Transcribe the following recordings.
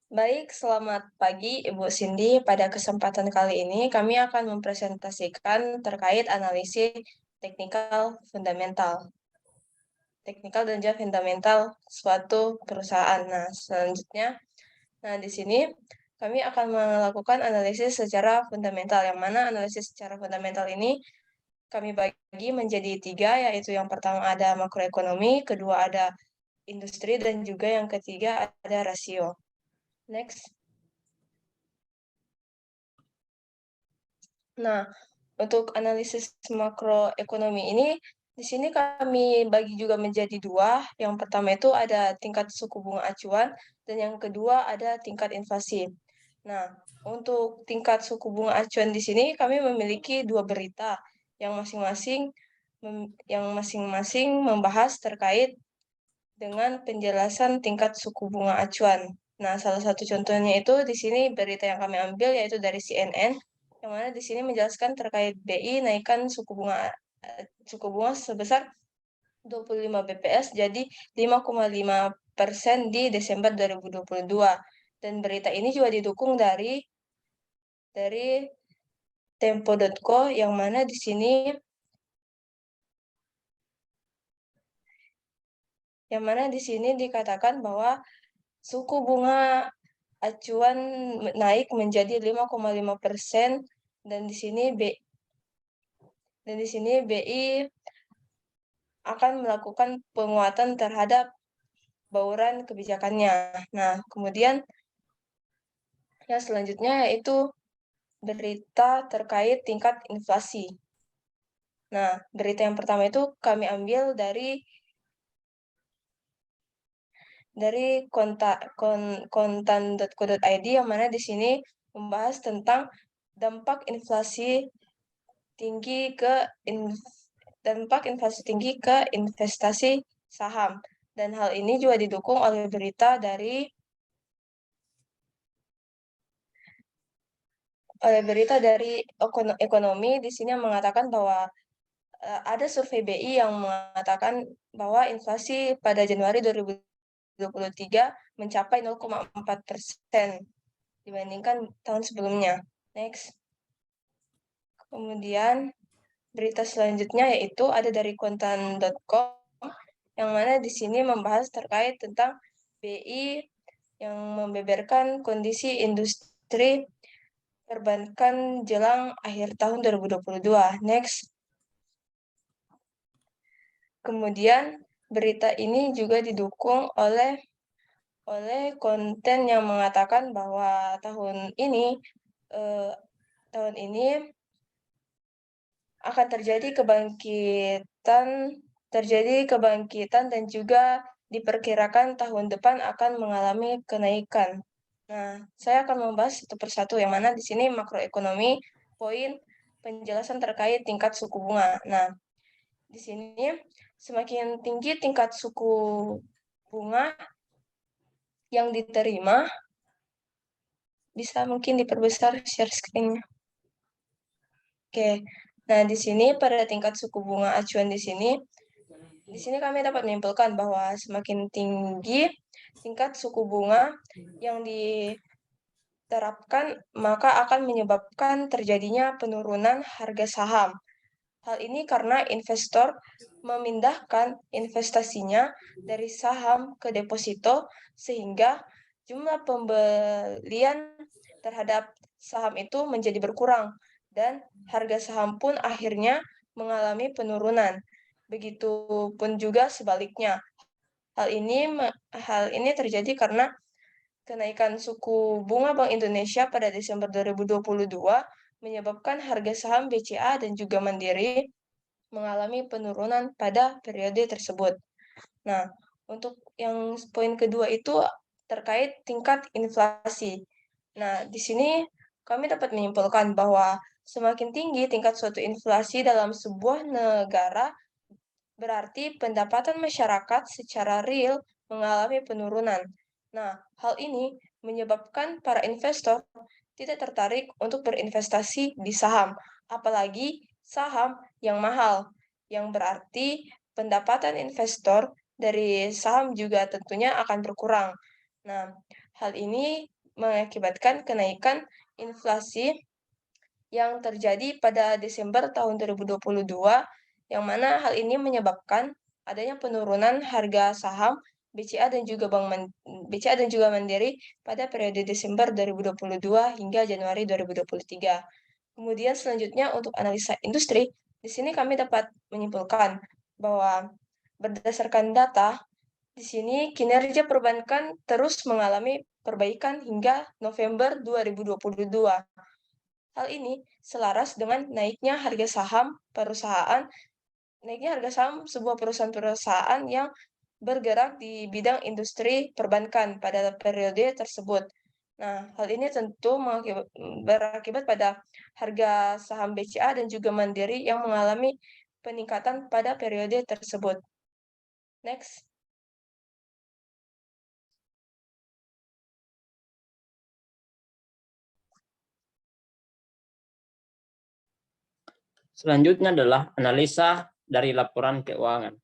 Baik, selamat pagi Ibu Cindy. Pada kesempatan kali ini kami akan mempresentasikan terkait analisis teknikal fundamental. Teknikal dan juga fundamental suatu perusahaan. Nah, selanjutnya, di sini kami akan melakukan analisis secara fundamental, yang mana analisis secara fundamental ini kami bagi menjadi tiga, yaitu yang pertama ada makroekonomi, kedua ada industri, dan juga yang ketiga ada rasio. Next. Nah, untuk analisis makroekonomi ini, di sini kami bagi juga menjadi dua. Yang pertama itu ada tingkat suku bunga acuan, dan yang kedua ada tingkat inflasi. Nah, untuk tingkat suku bunga acuan di sini kami memiliki dua berita yang masing-masing membahas terkait dengan penjelasan tingkat suku bunga acuan. Nah, salah satu contohnya itu di sini berita yang kami ambil yaitu dari CNN, yang mana di sini menjelaskan terkait BI naikkan suku bunga sebesar 25 BPS jadi 5,5% di Desember 2022. Dan berita ini juga didukung dari Tempo.co, yang mana di sini dikatakan bahwa suku bunga acuan naik menjadi 5,5%, dan di sini BI akan melakukan penguatan terhadap bauran kebijakannya. Nah, kemudian yang selanjutnya yaitu berita terkait tingkat inflasi. Nah, berita yang pertama itu kami ambil dari kontan.co.id, yang mana di sini membahas tentang dampak inflasi tinggi ke investasi saham. Dan hal ini juga didukung oleh berita dari ekonomi di sini yang mengatakan bahwa ada survei BI yang mengatakan bahwa inflasi pada Januari 2023 mencapai 0,4% dibandingkan tahun sebelumnya. Next. Kemudian berita selanjutnya yaitu ada dari kontan.com, yang mana di sini membahas terkait tentang BI yang membeberkan kondisi industri perbankan jelang akhir tahun 2022. Next. Kemudian berita ini juga didukung oleh konten yang mengatakan bahwa eh, tahun ini akan terjadi kebangkitan dan juga diperkirakan tahun depan akan mengalami kenaikan. Nah, saya akan membahas satu persatu, yang mana di sini makroekonomi, poin penjelasan terkait tingkat suku bunga. Nah, di sini semakin tinggi tingkat suku bunga yang diterima, bisa mungkin diperbesar share screen-nya. Oke. Nah, di sini pada tingkat suku bunga acuan di sini kami dapat menyimpulkan bahwa semakin tinggi tingkat suku bunga yang diterapkan, maka akan menyebabkan terjadinya penurunan harga saham. Hal ini karena investor memindahkan investasinya dari saham ke deposito, sehingga jumlah pembelian terhadap saham itu menjadi berkurang, dan harga saham pun akhirnya mengalami penurunan. Begitupun juga sebaliknya. Hal ini terjadi karena kenaikan suku bunga Bank Indonesia pada Desember 2022 menyebabkan harga saham BCA dan juga Mandiri mengalami penurunan pada periode tersebut. Nah, untuk yang poin kedua itu terkait tingkat inflasi. Nah, di sini kami dapat menyimpulkan bahwa semakin tinggi tingkat suatu inflasi dalam sebuah negara, berarti pendapatan masyarakat secara real mengalami penurunan. Nah, hal ini menyebabkan para investor tidak tertarik untuk berinvestasi di saham, apalagi saham yang mahal, yang berarti pendapatan investor dari saham juga tentunya akan berkurang. Nah, hal ini mengakibatkan kenaikan inflasi yang terjadi pada Desember tahun 2022, yang mana hal ini menyebabkan adanya penurunan harga saham BCA dan juga BCA dan juga Mandiri pada periode Desember 2022 hingga Januari 2023. Kemudian selanjutnya untuk analisa industri, di sini kami dapat menyimpulkan bahwa berdasarkan data, di sini kinerja perbankan terus mengalami perbaikan hingga November 2022. Hal ini selaras dengan naiknya harga saham sebuah perusahaan-perusahaan yang bergerak di bidang industri perbankan pada periode tersebut. Nah, hal ini tentu berakibat pada harga saham BCA dan juga Mandiri yang mengalami peningkatan pada periode tersebut. Next. Selanjutnya adalah analisa dari laporan keuangan.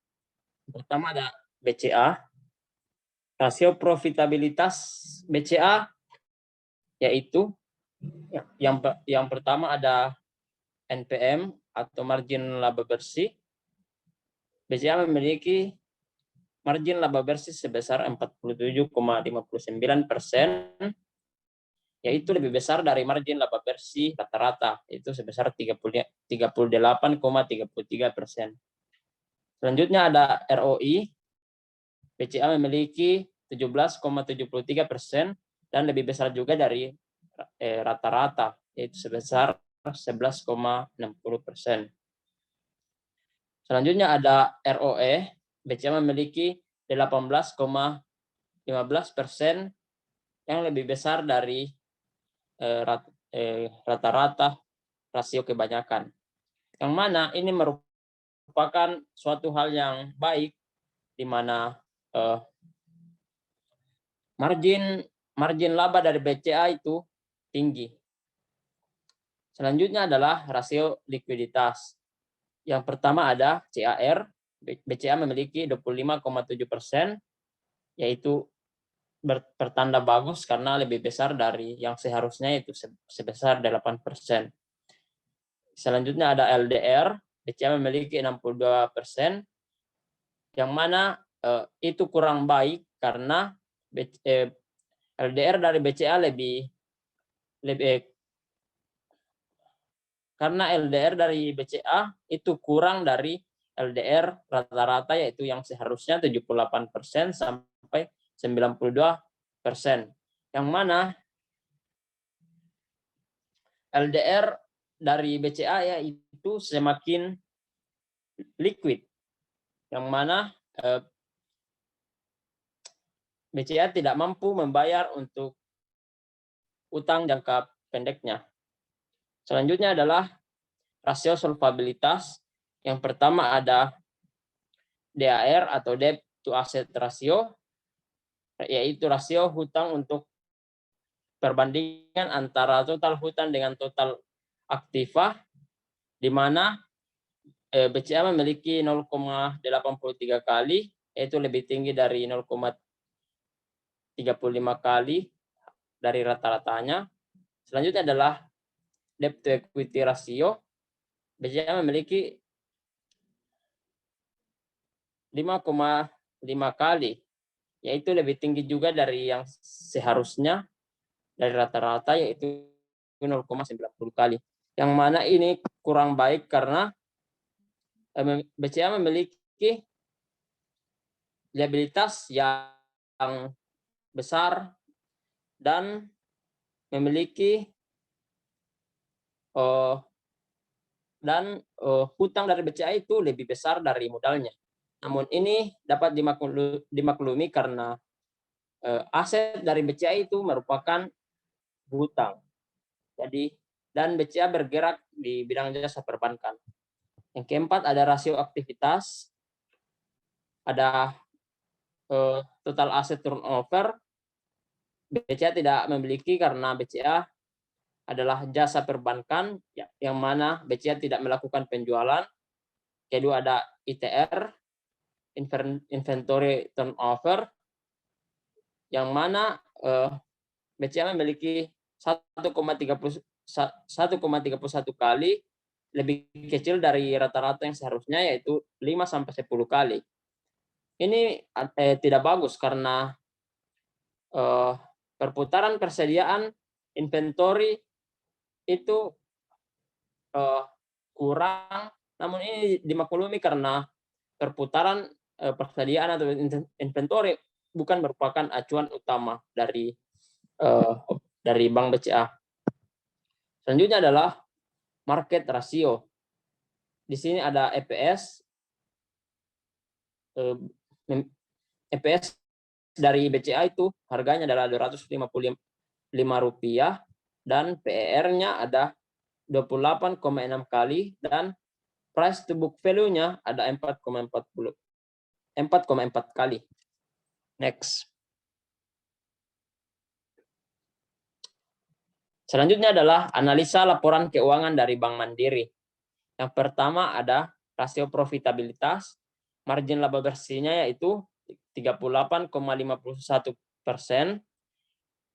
Pertama ada BCA. Rasio profitabilitas BCA yaitu yang pertama ada NPM atau margin laba bersih. BCA memiliki margin laba bersih sebesar 47,59%, yaitu lebih besar dari margin laba bersih rata-rata, yaitu sebesar 38,33%. Selanjutnya ada ROI. BCA memiliki 17,73% dan lebih besar juga dari rata-rata, yaitu sebesar 11,60%. Selanjutnya ada ROE. BCA memiliki 18,15% yang lebih besar dari rata-rata rasio kebanyakan. Yang mana ini merupakan suatu hal yang baik, di mana margin laba dari BCA itu tinggi. Selanjutnya adalah rasio likuiditas. Yang pertama ada CAR. BCA memiliki 25,7%, yaitu bertanda bagus karena lebih besar dari yang seharusnya, itu sebesar 8%. Selanjutnya ada LDR. BCA memiliki 62%, yang mana itu kurang baik karena LDR dari BCA karena LDR dari BCA itu kurang dari LDR rata-rata, yaitu yang seharusnya 78% sampai 92%. Yang mana LDR dari BCA yaitu semakin liquid, yang mana BCA tidak mampu membayar untuk utang jangka pendeknya. Selanjutnya adalah rasio solvabilitas. Yang pertama ada DAR atau debt to asset ratio, yaitu rasio hutang untuk perbandingan antara total hutang dengan total aktiva, di mana BCA memiliki 0,83 kali, yaitu lebih tinggi dari 0,35 kali dari rata-ratanya. Selanjutnya adalah debt to equity ratio. BCA memiliki 5,5 kali, yaitu lebih tinggi juga dari yang seharusnya dari rata-rata, yaitu 0,90 kali. Yang mana ini kurang baik karena BCA memiliki liabilitas yang besar dan memiliki hutang dari BCA itu lebih besar dari modalnya. Namun ini dapat dimaklumi karena aset dari BCA itu merupakan hutang. Jadi, dan BCA bergerak di bidang jasa perbankan. Yang keempat ada rasio aktivitas. Ada total asset turnover. BCA tidak memiliki karena BCA adalah jasa perbankan, yang mana BCA tidak melakukan penjualan. Kedua ada ITR, inventory turnover, yang mana BCA memiliki 1,31 kali lebih kecil dari rata-rata yang seharusnya, yaitu 5 sampai 10 kali. Ini tidak bagus karena perputaran persediaan inventory itu kurang, namun ini dimaklumi karena perputaran persediaan atau inventory bukan merupakan acuan utama dari Bank BCA. Selanjutnya adalah market ratio. Di sini ada EPS. EPS dari BCA itu harganya adalah Rp255 dan PER-nya ada 28,6 kali dan price to book value-nya ada 4,4 kali. Next. Selanjutnya adalah analisa laporan keuangan dari Bank Mandiri. Yang pertama ada rasio profitabilitas, margin laba bersihnya yaitu 38,51%.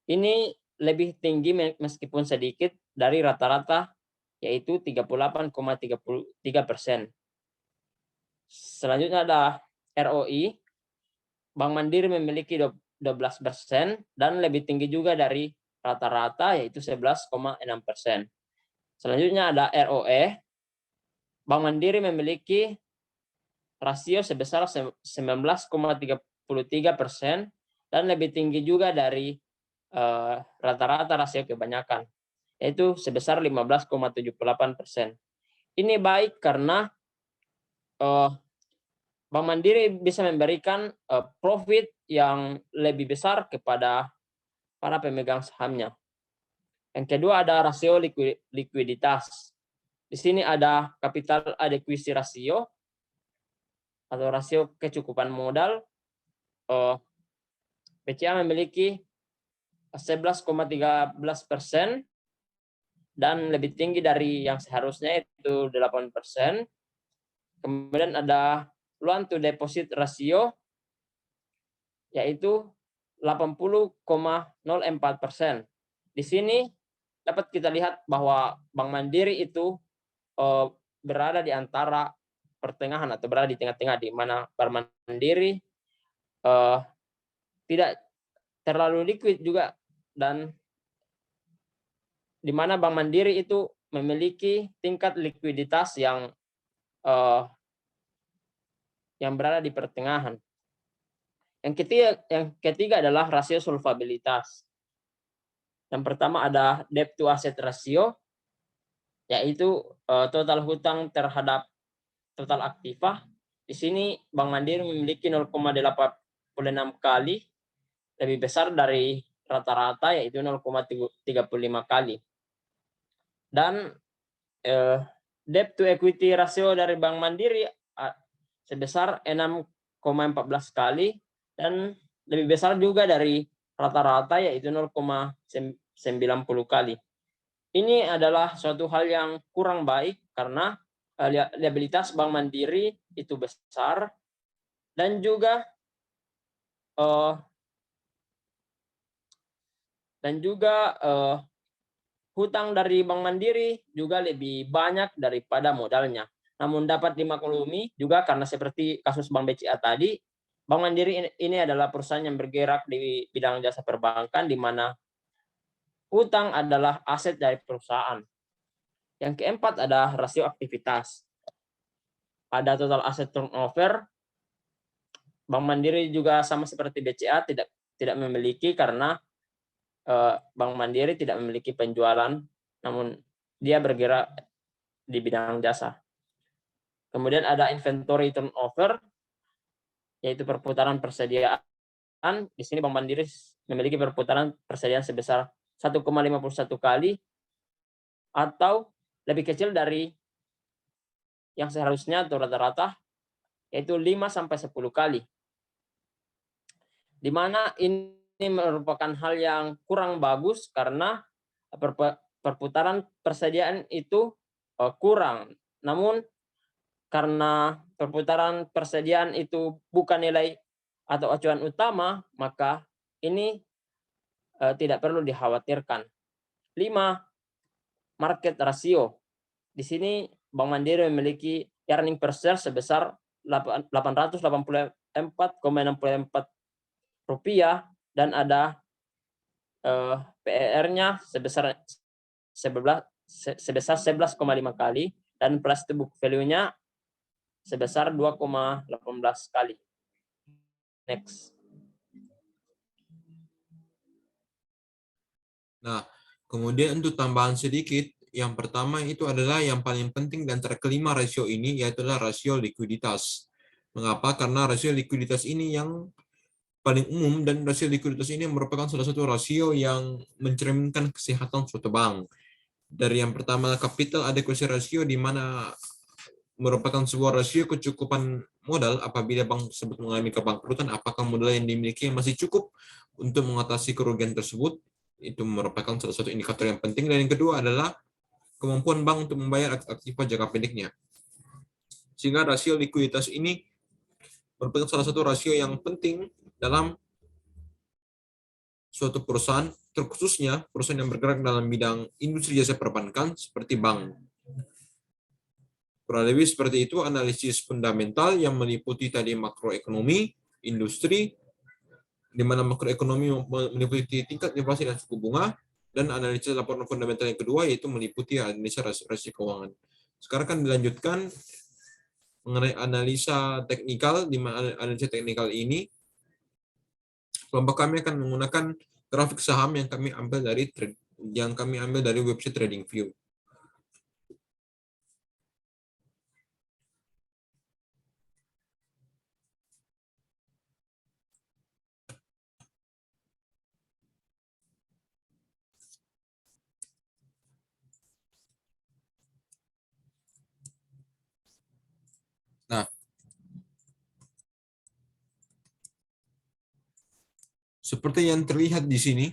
Ini lebih tinggi meskipun sedikit dari rata-rata yaitu 38,33%. Selanjutnya ada ROI. Bank Mandiri memiliki 12% dan lebih tinggi juga dari rata-rata yaitu 11,6%. Selanjutnya ada ROE. Bank Mandiri memiliki rasio sebesar 19,33% dan lebih tinggi juga dari rata-rata rasio kebanyakan, yaitu sebesar 15,78%. Ini baik karena Bank Mandiri bisa memberikan profit yang lebih besar kepada para pemegang sahamnya. Yang kedua ada rasio likuiditas. Di sini ada capital adequacy ratio atau rasio kecukupan modal. BCA memiliki 11,13% dan lebih tinggi dari yang seharusnya itu 8%. Kemudian ada loan to deposit ratio yaitu 80,04%. Di sini dapat kita lihat bahwa Bank Mandiri itu berada di antara pertengahan atau berada di tengah-tengah, di mana Bank Mandiri tidak terlalu liquid juga, dan di mana Bank Mandiri itu memiliki tingkat likuiditas yang berada di pertengahan. Yang ketiga adalah rasio solvabilitas. Yang pertama ada debt to asset ratio, yaitu total hutang terhadap total aktiva. Di sini Bank Mandiri memiliki 0,86 kali, lebih besar dari rata-rata yaitu 0,35 kali. Dan debt to equity ratio dari Bank Mandiri sebesar 6,14 kali dan lebih besar juga dari rata-rata yaitu 0,90 kali. Ini adalah suatu hal yang kurang baik karena liabilitas Bank Mandiri itu besar dan juga hutang dari Bank Mandiri juga lebih banyak daripada modalnya. Namun dapat dimaklumi juga karena seperti kasus Bank BCA tadi, Bank Mandiri ini adalah perusahaan yang bergerak di bidang jasa perbankan di mana hutang adalah aset dari perusahaan. Yang keempat ada rasio aktivitas. Ada total asset turnover. Bank Mandiri juga sama seperti BCA tidak memiliki karena Bank Mandiri tidak memiliki penjualan, namun dia bergerak di bidang jasa. Kemudian ada inventory turnover, yaitu perputaran persediaan. Di sini Bank Mandiri memiliki perputaran persediaan sebesar 1,51 kali atau lebih kecil dari yang seharusnya atau rata-rata, yaitu 5-10 kali. Di mana ini merupakan hal yang kurang bagus karena perputaran persediaan itu kurang. Namun karena perputaran persediaan itu bukan nilai atau acuan utama, maka ini tidak perlu dikhawatirkan. 5. Market ratio. Di sini Bank Mandiri memiliki earning per share sebesar Rp884,64 dan ada PER-nya sebesar 11,5 kali dan price to book value-nya sebesar 2,18 kali. Next. Nah, kemudian untuk tambahan sedikit, yang pertama itu adalah yang paling penting dan kelima rasio ini, yaitu adalah rasio likuiditas. Mengapa? Karena rasio likuiditas ini yang paling umum, dan rasio likuiditas ini merupakan salah satu rasio yang mencerminkan kesehatan suatu bank. Dari yang pertama, capital adequacy ratio, di mana merupakan sebuah rasio kecukupan modal apabila bank tersebut mengalami kebangkrutan, apakah modal yang dimiliki masih cukup untuk mengatasi kerugian tersebut. Itu merupakan salah satu indikator yang penting. Dan yang kedua adalah kemampuan bank untuk membayar aktiva jangka pendeknya. Sehingga rasio likuiditas ini merupakan salah satu rasio yang penting dalam suatu perusahaan, terkhususnya perusahaan yang bergerak dalam bidang industri jasa perbankan seperti bank. Kurang lebih seperti itu analisis fundamental yang meliputi tadi makroekonomi, industri, di mana makroekonomi meliputi tingkat inflasi dan suku bunga, dan analisis laporan fundamental yang kedua yaitu meliputi analisa rasio keuangan. Sekarang kan dilanjutkan mengenai analisa teknikal. Di mana analisa teknikal ini kelompok kami akan menggunakan grafik saham yang kami ambil dari website TradingView. Nah, seperti yang terlihat di sini,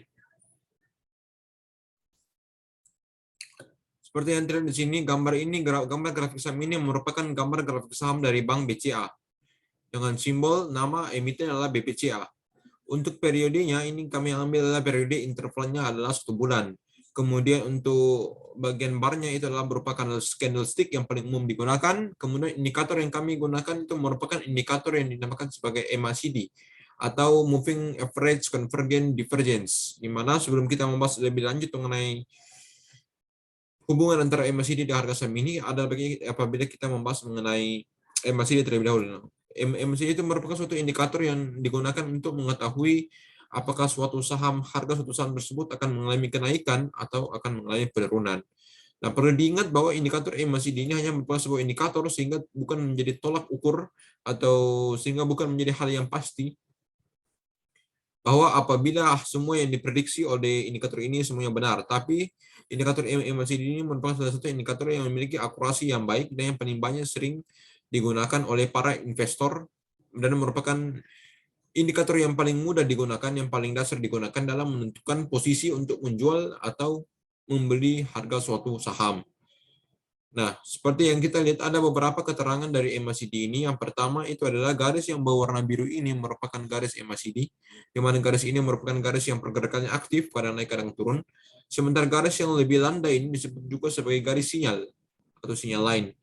gambar grafik saham ini merupakan gambar grafik saham dari Bank BCA dengan simbol nama emiten adalah BPCA. Untuk periodenya ini kami ambil adalah periode intervalnya adalah 1 bulan. Kemudian untuk bagian barnya itu adalah merupakan candlestick yang paling umum digunakan. Kemudian indikator yang kami gunakan itu merupakan indikator yang dinamakan sebagai MACD atau Moving Average Convergence Divergence. Di mana sebelum kita membahas lebih lanjut mengenai hubungan antara MACD dan harga saham ini, ada bagi apabila kita membahas mengenai MACD terlebih dahulu. MACD itu merupakan suatu indikator yang digunakan untuk mengetahui apakah harga suatu saham tersebut akan mengalami kenaikan atau akan mengalami penurunan. Nah, perlu diingat bahwa indikator MACD ini hanya merupakan sebuah indikator, sehingga bukan menjadi tolak ukur atau sehingga bukan menjadi hal yang pasti bahwa apabila semua yang diprediksi oleh indikator ini semuanya benar. Tapi indikator MACD ini merupakan salah satu indikator yang memiliki akurasi yang baik dan yang paling banyak sering digunakan oleh para investor, dan merupakan indikator yang paling mudah digunakan, yang paling dasar digunakan dalam menentukan posisi untuk menjual atau membeli harga suatu saham. Nah, seperti yang kita lihat ada beberapa keterangan dari MACD ini. Yang pertama itu adalah garis yang berwarna biru ini merupakan garis MACD, di mana garis ini merupakan garis yang pergerakannya aktif, kadang naik kadang turun. Sementara garis yang lebih landai ini disebut juga sebagai garis sinyal atau sinyal line.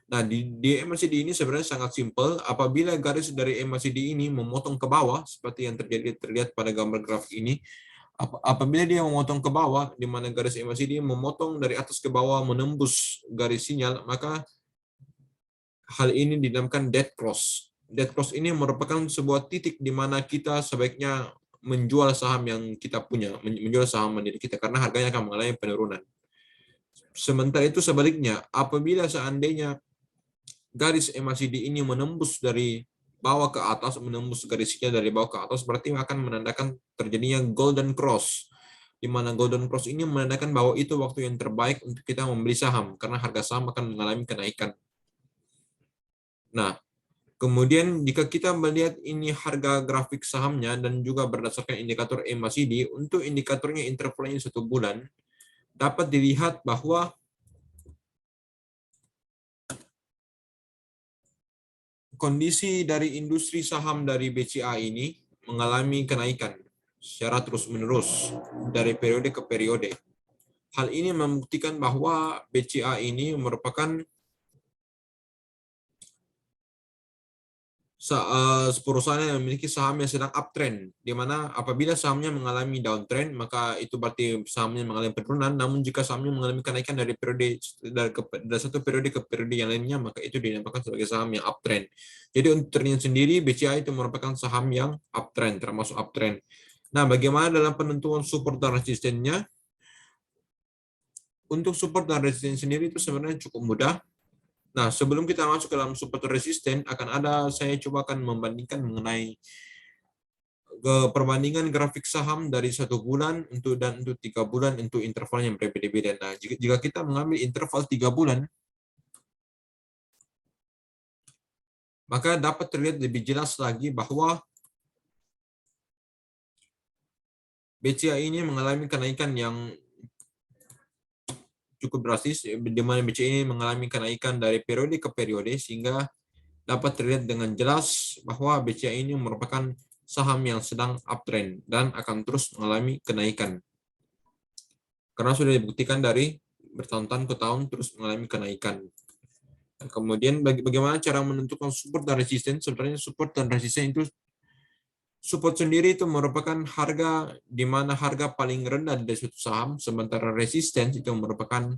Nah, di MACD ini sebenarnya sangat simpel. Apabila garis dari MACD ini memotong ke bawah, seperti yang terlihat pada gambar grafik ini, apabila dia memotong ke bawah, di mana garis MACD memotong dari atas ke bawah menembus garis sinyal, maka hal ini dinamakan dead cross. Dead cross ini merupakan sebuah titik di mana kita sebaiknya menjual saham yang kita punya, menjual saham mandiri kita, karena harganya akan mengalami penurunan. Sementara itu sebaliknya, apabila seandainya garis MACD ini menembus dari bawah ke atas, menembus garisnya dari bawah ke atas, berarti akan menandakan terjadinya golden cross, di mana golden cross ini menandakan bahwa itu waktu yang terbaik untuk kita membeli saham, karena harga saham akan mengalami kenaikan. Nah, kemudian jika kita melihat ini harga grafik sahamnya dan juga berdasarkan indikator MACD, untuk indikatornya intervalnya 1 bulan, dapat dilihat bahwa kondisi dari industri saham dari BCA ini mengalami kenaikan secara terus-menerus dari periode ke periode. Hal ini membuktikan bahwa BCA ini merupakan perusahaan yang memiliki saham yang sedang uptrend, di mana apabila sahamnya mengalami downtrend, maka itu berarti sahamnya mengalami penurunan. Namun jika sahamnya mengalami kenaikan dari satu periode ke periode yang lainnya, maka itu dinamakan sebagai saham yang uptrend. Jadi untuk trendnya sendiri, BCA itu merupakan saham yang uptrend, termasuk uptrend. Nah, bagaimana dalam penentuan support dan resistennya? Untuk support dan resisten sendiri itu sebenarnya cukup mudah. Nah, sebelum kita masuk ke dalam support resisten, saya coba akan membandingkan mengenai perbandingan grafik saham dari 1 bulan untuk 3 bulan untuk interval yang berbeda-beda. Nah, jika kita mengambil interval 3 bulan, maka dapat terlihat lebih jelas lagi bahwa BCA ini mengalami kenaikan yang cukup drastis, di mana BCA ini mengalami kenaikan dari periode ke periode, sehingga dapat terlihat dengan jelas bahwa BCA ini merupakan saham yang sedang uptrend dan akan terus mengalami kenaikan. Karena sudah dibuktikan dari bertahun-tahun ke tahun terus mengalami kenaikan. Dan kemudian bagaimana cara menentukan support dan resisten? Sebenarnya support dan resisten itu, support sendiri itu merupakan harga di mana harga paling rendah dari suatu saham, sementara resisten itu merupakan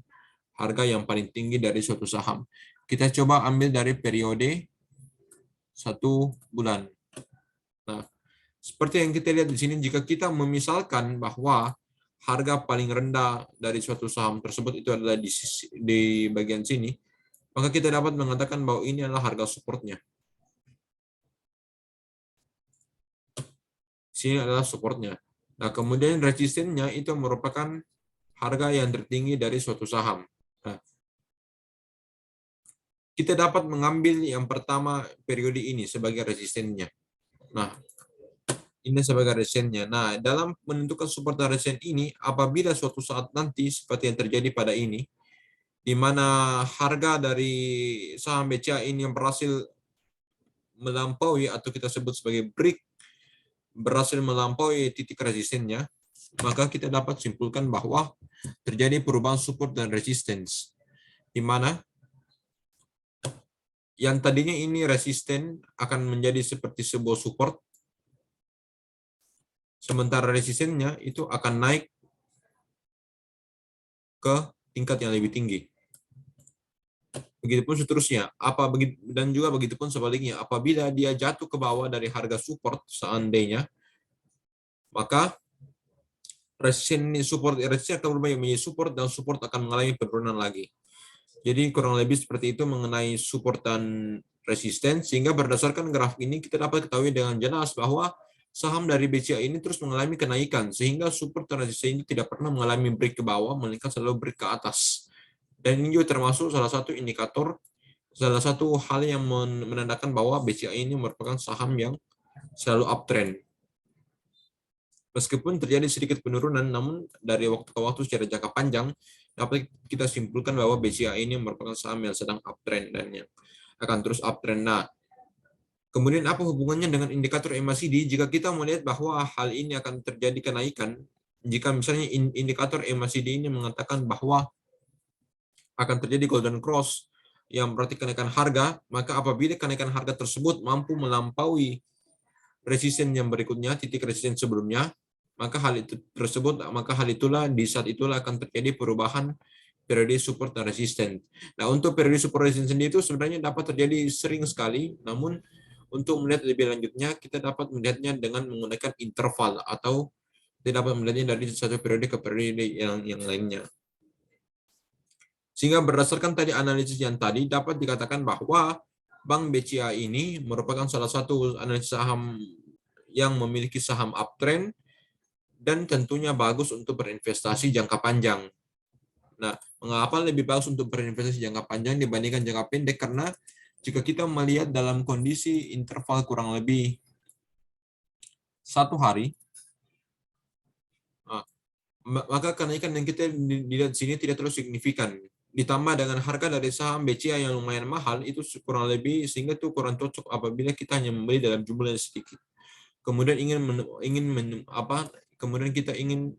harga yang paling tinggi dari suatu saham. Kita coba ambil dari periode 1 bulan. Nah, seperti yang kita lihat di sini, jika kita memisalkan bahwa harga paling rendah dari suatu saham tersebut itu adalah di bagian sini, maka kita dapat mengatakan bahwa ini adalah harga supportnya. Sini adalah supportnya. Nah, kemudian resistennya itu merupakan harga yang tertinggi dari suatu saham. Nah, kita dapat mengambil yang pertama periode ini sebagai resistennya. Nah, ini sebagai resistennya. Nah, dalam menentukan support dan resisten ini, apabila suatu saat nanti seperti yang terjadi pada ini, di mana harga dari saham BCA ini yang berhasil melampaui atau kita sebut sebagai break, berhasil melampaui titik resistennya, maka kita dapat simpulkan bahwa terjadi perubahan support dan resistance, di mana yang tadinya ini resisten akan menjadi seperti sebuah support, sementara resistennya itu akan naik ke tingkat yang lebih tinggi. Begitupun seterusnya. Dan juga begitupun sebaliknya. Apabila dia jatuh ke bawah dari harga support seandainya, maka resisten akan berubah menjadi support, dan support akan mengalami penurunan lagi. Jadi kurang lebih seperti itu mengenai support dan resisten, sehingga berdasarkan grafik ini kita dapat ketahui dengan jelas bahwa saham dari BCA ini terus mengalami kenaikan, sehingga support dan resisten ini tidak pernah mengalami break ke bawah, melainkan selalu break ke atas. Dan ini juga termasuk salah satu indikator, salah satu hal yang menandakan bahwa BCA ini merupakan saham yang selalu uptrend. Meskipun terjadi sedikit penurunan, namun dari waktu ke waktu secara jangka panjang dapat kita simpulkan bahwa BCA ini merupakan saham yang sedang uptrend dan yang akan terus uptrend. Nah, kemudian apa hubungannya dengan indikator MACD? Jika kita melihat bahwa hal ini akan terjadi kenaikan, jika misalnya indikator MACD ini mengatakan bahwa akan terjadi golden cross, yang berarti kenaikan harga, maka apabila kenaikan harga tersebut mampu melampaui resisten yang berikutnya, titik resisten sebelumnya, maka hal itulah di saat itulah akan terjadi perubahan periode support dan resisten. Nah, untuk periode support resisten sendiri itu sebenarnya dapat terjadi sering sekali, namun untuk melihat lebih lanjutnya kita dapat melihatnya dengan menggunakan interval, atau kita dapat melihatnya dari satu periode ke periode yang lainnya. Sehingga berdasarkan tadi analisis yang tadi dapat dikatakan bahwa Bank BCA ini merupakan salah satu analisis saham yang memiliki saham uptrend dan tentunya bagus untuk berinvestasi jangka panjang. Nah, mengapa lebih bagus untuk berinvestasi jangka panjang dibandingkan jangka pendek? Karena jika kita melihat dalam kondisi interval kurang lebih 1 hari, maka kenaikan yang kita lihat di sini tidak terlalu signifikan. Ditambah dengan harga dari saham BCA yang lumayan mahal, itu kurang lebih, sehingga itu kurang cocok apabila kita hanya membeli dalam jumlah yang sedikit. kemudian kemudian kita ingin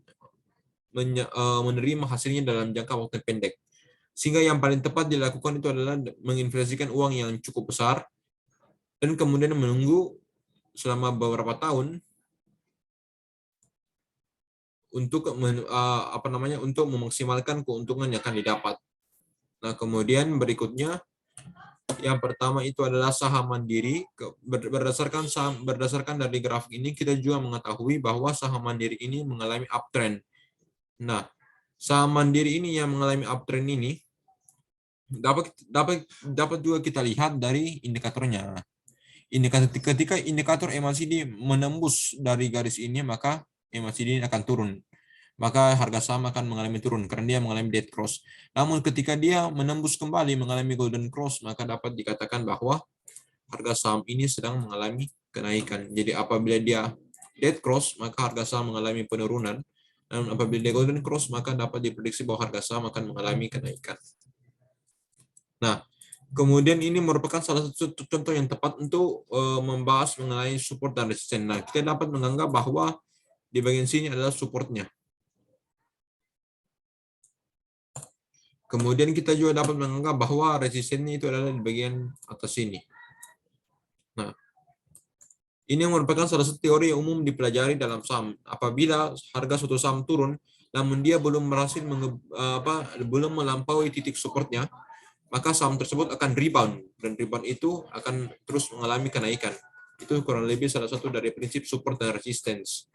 menerima hasilnya dalam jangka waktu pendek. Sehingga yang paling tepat dilakukan itu adalah menginvestasikan uang yang cukup besar dan kemudian menunggu selama beberapa tahun untuk untuk memaksimalkan keuntungan yang akan didapat. Nah, kemudian berikutnya yang pertama itu adalah saham mandiri. Berdasarkan dari grafik ini kita juga mengetahui bahwa saham mandiri ini mengalami uptrend. Nah, saham mandiri ini yang mengalami uptrend ini dapat juga kita lihat dari indikatornya. Ketika indikator MACD menembus dari garis ini, maka MACD akan turun. Maka harga saham akan mengalami turun karena dia mengalami dead cross. Namun ketika dia menembus kembali mengalami golden cross, maka dapat dikatakan bahwa harga saham ini sedang mengalami kenaikan. Jadi apabila dia dead cross, maka harga saham mengalami penurunan. Dan apabila dia golden cross, maka dapat diprediksi bahwa harga saham akan mengalami kenaikan. Nah, kemudian ini merupakan salah satu contoh yang tepat untuk membahas mengenai support dan resisten. Nah, kita dapat menganggap bahwa di bagian sini adalah supportnya. Kemudian kita juga dapat menganggap bahwa resistennya itu adalah di bagian atas sini. Nah, ini yang merupakan salah satu teori yang umum dipelajari dalam saham. Apabila harga suatu saham turun, namun dia belum berhasil belum melampaui titik supportnya, maka saham tersebut akan rebound, dan rebound itu akan terus mengalami kenaikan. Itu kurang lebih salah satu dari prinsip support dan resistance.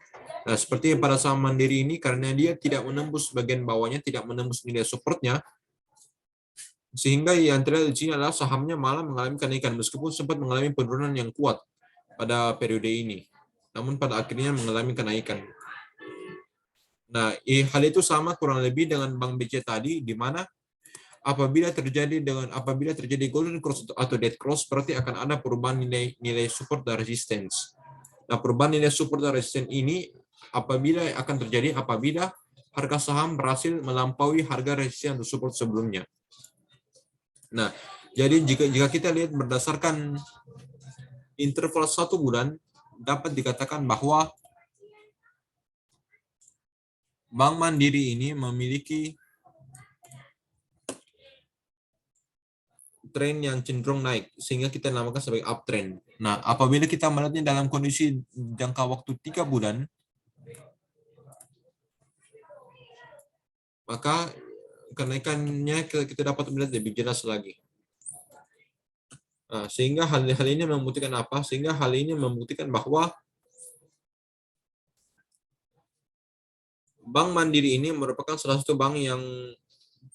Nah, seperti pada saham mandiri ini, karena dia tidak menembus bagian bawahnya, tidak menembus nilai supportnya, sehingga yang terlihat di sini adalah sahamnya malah mengalami kenaikan meskipun sempat mengalami penurunan yang kuat pada periode ini. Namun pada akhirnya mengalami kenaikan. Nah, hal itu sama kurang lebih dengan Bank BCA tadi, di mana apabila terjadi golden cross atau dead cross, berarti akan ada perubahan nilai support dan resistance. Nah, perubahan nilai support dan resistance ini akan terjadi apabila harga saham berhasil melampaui harga resisten atau support sebelumnya. Nah, jadi jika kita lihat berdasarkan interval 1 bulan, dapat dikatakan bahwa Bank Mandiri ini memiliki tren yang cenderung naik, sehingga kita namakan sebagai uptrend. Nah, apabila kita melihatnya dalam kondisi jangka waktu 3 bulan, maka kenaikannya kita dapat melihat lebih jelas lagi. Nah, sehingga hal ini membuktikan apa? Sehingga hal ini membuktikan bahwa Bank Mandiri ini merupakan salah satu bank yang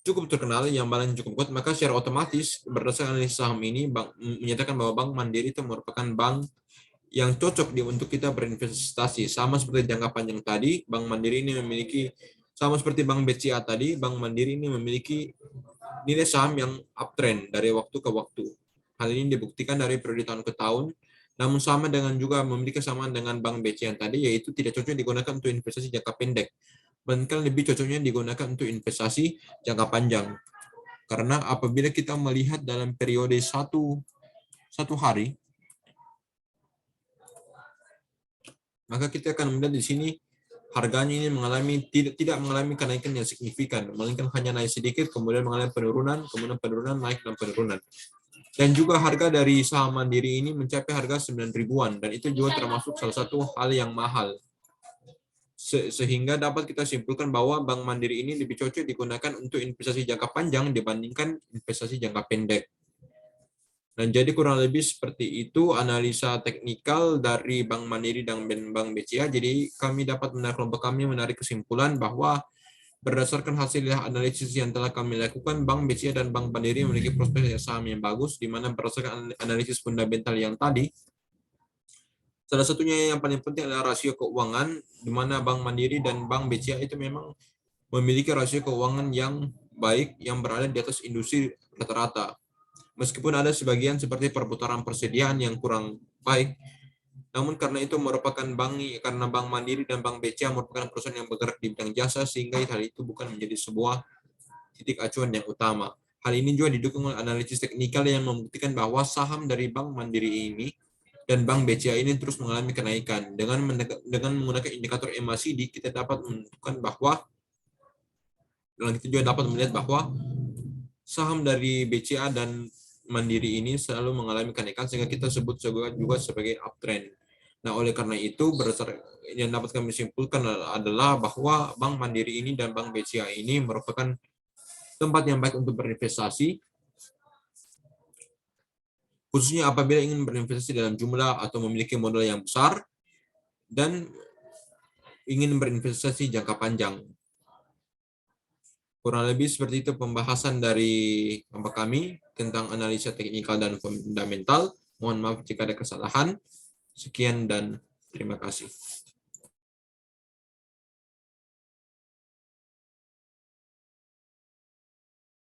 cukup terkenal, yang paling cukup kuat, maka secara otomatis berdasarkan analisa saham ini menyatakan bahwa Bank Mandiri itu merupakan bank yang cocok untuk kita berinvestasi. Sama seperti jangka panjang tadi, Bank Mandiri ini sama seperti Bank BCA tadi, Bank Mandiri ini memiliki nilai saham yang uptrend dari waktu ke waktu. Hal ini dibuktikan dari periode tahun ke tahun, namun sama dengan juga memiliki kesamaan dengan Bank BCA tadi, yaitu tidak cocok digunakan untuk investasi jangka pendek, melainkan lebih cocoknya digunakan untuk investasi jangka panjang. Karena apabila kita melihat dalam periode satu hari, maka kita akan melihat di sini harganya ini tidak mengalami kenaikan yang signifikan, melainkan hanya naik sedikit, kemudian mengalami penurunan, kemudian penurunan, naik dan penurunan. Dan juga harga dari saham Mandiri ini mencapai harga 9 ribuan, dan itu juga termasuk salah satu hal yang mahal. Sehingga dapat kita simpulkan bahwa Bank Mandiri ini lebih cocok digunakan untuk investasi jangka panjang dibandingkan investasi jangka pendek. Dan jadi kurang lebih seperti itu analisa teknikal dari Bank Mandiri dan Bank BCA. Jadi kelompok kami menarik kesimpulan bahwa berdasarkan hasil analisis yang telah kami lakukan, Bank BCA dan Bank Mandiri memiliki prospek saham yang bagus, di mana berdasarkan analisis fundamental yang tadi, salah satunya yang paling penting adalah rasio keuangan, di mana Bank Mandiri dan Bank BCA itu memang memiliki rasio keuangan yang baik, yang berada di atas industri rata-rata. Meskipun ada sebagian seperti perputaran persediaan yang kurang baik, namun karena itu karena Bank Mandiri dan Bank BCA merupakan perusahaan yang bergerak di bidang jasa, sehingga hal itu bukan menjadi sebuah titik acuan yang utama. Hal ini juga didukung oleh analisis teknikal yang membuktikan bahwa saham dari Bank Mandiri ini dan Bank BCA ini terus mengalami kenaikan. Dengan menggunakan indikator MACD, kita dapat menentukan bahwa, dan kita juga dapat melihat bahwa saham dari BCA dan Mandiri ini selalu mengalami kenaikan, sehingga kita sebut juga sebagai uptrend. Nah, oleh karena itu, yang dapat kami simpulkan adalah bahwa Bank Mandiri ini dan Bank BCA ini merupakan tempat yang baik untuk berinvestasi, khususnya apabila ingin berinvestasi dalam jumlah atau memiliki modal yang besar dan ingin berinvestasi jangka panjang. Kurang lebih seperti itu pembahasan dari kami tentang analisa teknikal dan fundamental. Mohon maaf jika ada kesalahan. Sekian dan terima kasih.